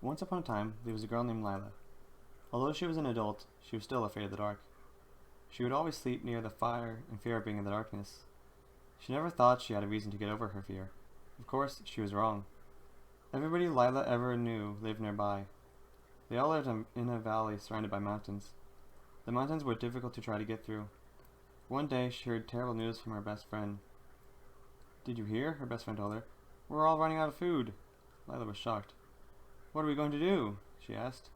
Once upon a time, there was a girl named Lila. Although she was an adult, she was still afraid of the dark. She would always sleep near the fire in fear of being in the darkness. She never thought she had a reason to get over her fear. Of course, she was wrong. Everybody Lila ever knew lived nearby. They all lived in a valley surrounded by mountains. The mountains were difficult to try to get through. One day, she heard terrible news from her best friend. "Did you hear?" her best friend told her. "We're all running out of food." Lila was shocked. "What are we going to do?" she asked.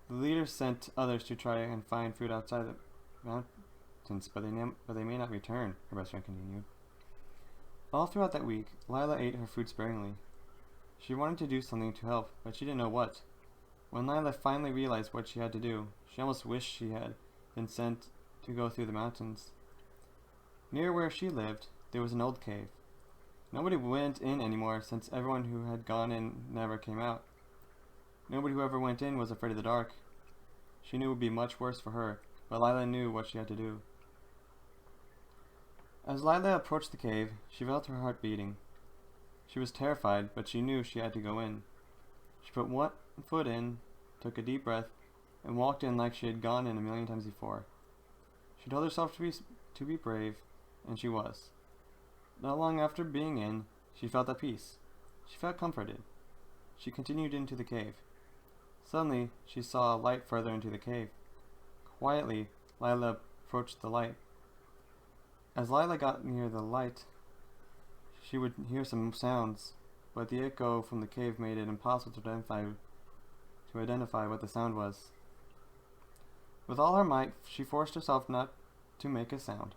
The leader sent others to try and find food outside the mountains, but they may not return, her best friend continued. All throughout that week, Lila ate her food sparingly. She wanted to do something to help, but she didn't know what. When Lila finally realized what she had to do, she almost wished she had been sent to go through the mountains. Near where she lived, there was an old cave. Nobody went in anymore since everyone who had gone in never came out. Nobody who ever went in was afraid of the dark. She knew it would be much worse for her, but Lila knew what she had to do. As Lila approached the cave, she felt her heart beating. She was terrified, but she knew she had to go in. She put one foot in, took a deep breath, and walked in like she had gone in a million times before. She told herself to be brave, and she was. Not long after being in, she felt at peace. She felt comforted. She continued into the cave. Suddenly, she saw a light further into the cave. Quietly, Lila approached the light. As Lila got near the light, she would hear some sounds, but the echo from the cave made it impossible to identify what the sound was. With all her might, she forced herself not to make a sound.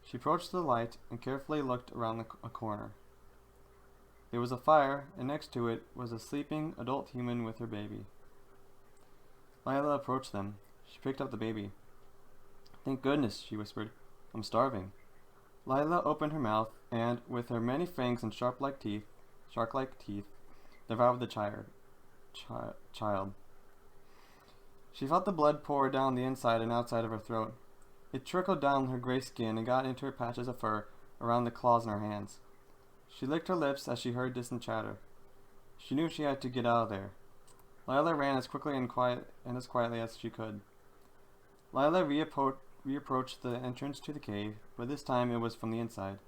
She approached the light and carefully looked around a corner. There was a fire, and next to it was a sleeping adult human with her baby. Lila approached them. She picked up the baby. "Thank goodness," she whispered. "I'm starving." Lila opened her mouth and, with her many fangs and shark-like teeth, devoured the child. She felt the blood pour down the inside and outside of her throat. It trickled down her gray skin and got into her patches of fur around the claws in her hands. She licked her lips as she heard distant chatter. She knew she had to get out of there. Lila ran as quickly and as quietly as she could. Lila reapproached the entrance to the cave, but this time it was from the inside.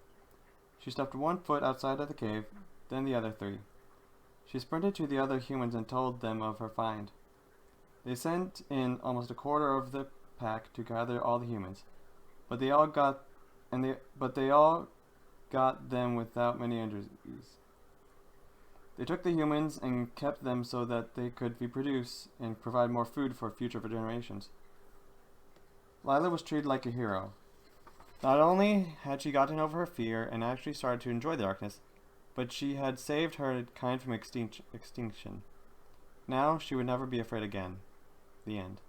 She stepped one foot outside of the cave, then the other three. She sprinted to the other humans and told them of her find. They sent in almost a quarter of the pack to gather all the humans, but they all got them without many injuries. They took the humans and kept them so that they could reproduce and provide more food for future generations. Lila was treated like a hero. Not only had she gotten over her fear and actually started to enjoy the darkness, but she had saved her kind from extinction. Now she would never be afraid again. The end.